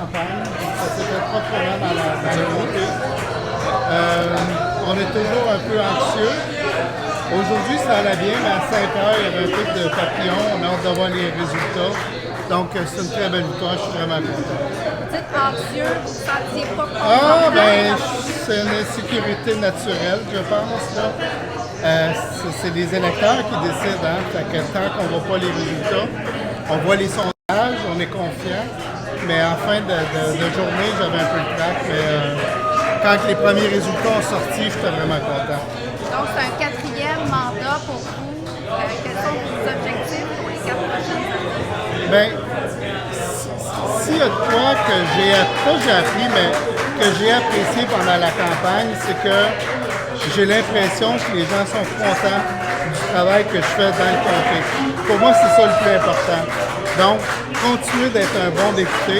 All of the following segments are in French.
campagne. Ça s'est fait proprement dans le comté. On est toujours un peu anxieux. Aujourd'hui, ça allait bien, mais à 5 heures, il y avait un peu de papillon. On a hâte de voir les résultats. Donc, c'est une très belle victoire. Je suis vraiment content. Vous dites anxieux, vous ne sentiez pas Ah, confortable? ben, c'est une insécurité naturelle, je pense. Là. C'est les électeurs qui décident. Hein. Fait que tant qu'on ne voit pas les résultats, on voit les sondages, on est confiant. Mais en fin de journée, j'avais un peu le trac. Mais quand les premiers résultats ont sorti, j'étais vraiment content. Donc, c'est un 4e mandat pour vous. Quels sont vos objectifs pour les 4 prochaines années? Bien, s'il y a de quoi que j'ai appris, mais que j'ai apprécié pendant la campagne, c'est que j'ai l'impression que les gens sont contents du travail que je fais dans le comté. Pour moi, c'est ça le plus important. Donc, continuer d'être un bon député,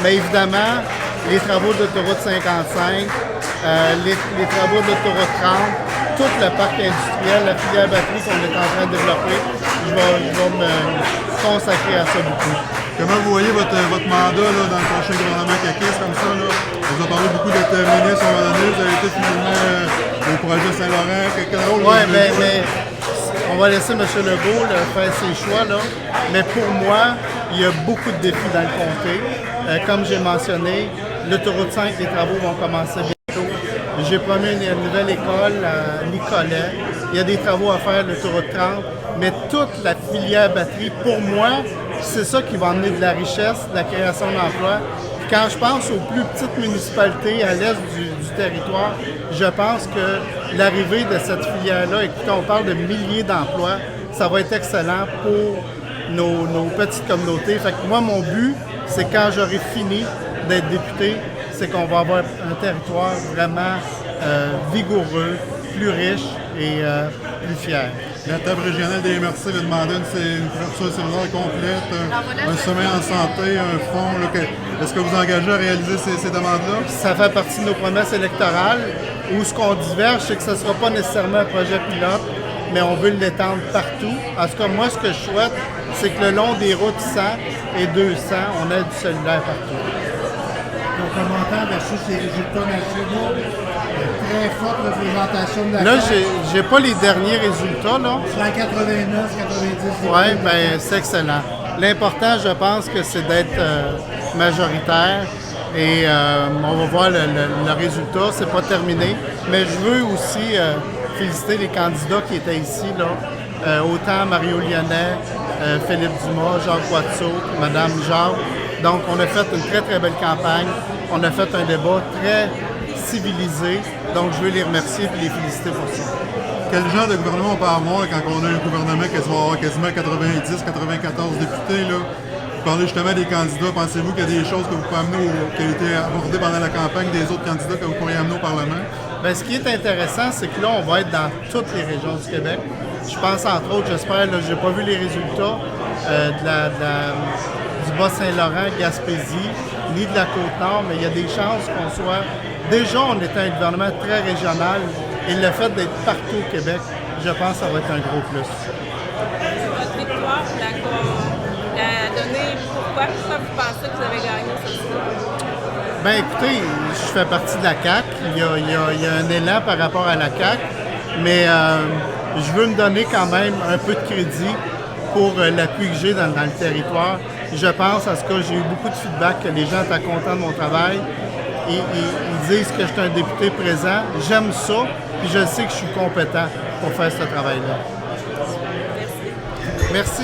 mais évidemment, les travaux d'autoroute 55, les travaux d'autoroute 30, tout le parc industriel, la filière batterie qu'on est en train de développer, je vais me consacrer à ça beaucoup. Comment vous voyez votre mandat là, dans le prochain gouvernement caquiste comme ça? Là? On vous a parlé beaucoup d'être ministre à un moment donné, vous avez été finalement au projet Saint-Laurent. Quel rôle Oui, mais on va laisser M. Legault là, faire ses choix. Là. Mais pour moi, il y a beaucoup de défis dans le comté. Comme j'ai mentionné, l'autoroute 5, les travaux vont commencer bientôt. J'ai promis une nouvelle école à Nicolet. Il y a des travaux à faire, l'autoroute 30. Mais toute la filière batterie, pour moi, c'est ça qui va amener de la richesse, de la création d'emplois. Quand je pense aux plus petites municipalités à l'est du territoire, je pense que l'arrivée de cette filière-là, écoutez, on parle de milliers d'emplois, ça va être excellent pour nos petites communautés. Fait que moi, mon but, c'est quand j'aurai fini d'être député, c'est qu'on va avoir un territoire vraiment vigoureux, plus riche et plus fier. La table régionale des MRC va demander une couverture cellulaire complète, un sommet en santé, un fonds. Est-ce que vous engagez à réaliser ces demandes-là? Ça fait partie de nos promesses électorales. Où ce qu'on diverge, c'est que ce ne sera pas nécessairement un projet pilote, mais on veut l'étendre partout. En tout cas, moi, ce que je souhaite, c'est que le long des routes 100 et 200, on ait du cellulaire partout. Donc, commentaire versus les résultats nationaux, très forte représentation de la Là, CAQ. j'ai pas les derniers résultats, là. Sur la 89, 90. Oui, bien, c'est excellent. L'important, je pense que c'est d'être majoritaire et on va voir le résultat. C'est pas terminé. Mais je veux aussi féliciter les candidats qui étaient ici, là. Autant Mario Lyonnais, Philippe Dumas, Jacques Watteau, Mme Jacques. Donc, on a fait une très, très belle campagne. On a fait un débat très civilisé. Donc, je veux les remercier et les féliciter pour ça. Quel genre de gouvernement on peut avoir quand on a un gouvernement qui va avoir quasiment 90, 94 députés? Là? Vous parlez justement des candidats. Pensez-vous qu'il y a des choses que vous pouvez amener qui ont été abordées pendant la campagne des autres candidats que vous pourriez amener au Parlement? Bien, ce qui est intéressant, c'est que là, on va être dans toutes les régions du Québec. Je pense, entre autres, j'espère, je n'ai pas vu les résultats du Bas-Saint-Laurent, Gaspésie, ni de la Côte-Nord, mais il y a des chances qu'on soit... Déjà, on est un gouvernement très régional et le fait d'être partout au Québec, je pense que ça va être un gros plus. Votre victoire, vous la donnez pourquoi? Pourquoi vous pensez que vous avez gagné ce soir? Bien, écoutez, je fais partie de la CAQ. Il y a un élan par rapport à la CAQ, mais je veux me donner quand même un peu de crédit pour l'appui que j'ai dans le territoire. Je pense, en tout cas, j'ai eu beaucoup de feedback que les gens étaient contents de mon travail. Ils disent que je suis un député présent. J'aime ça, puis je sais que je suis compétent pour faire ce travail-là. Merci. Merci.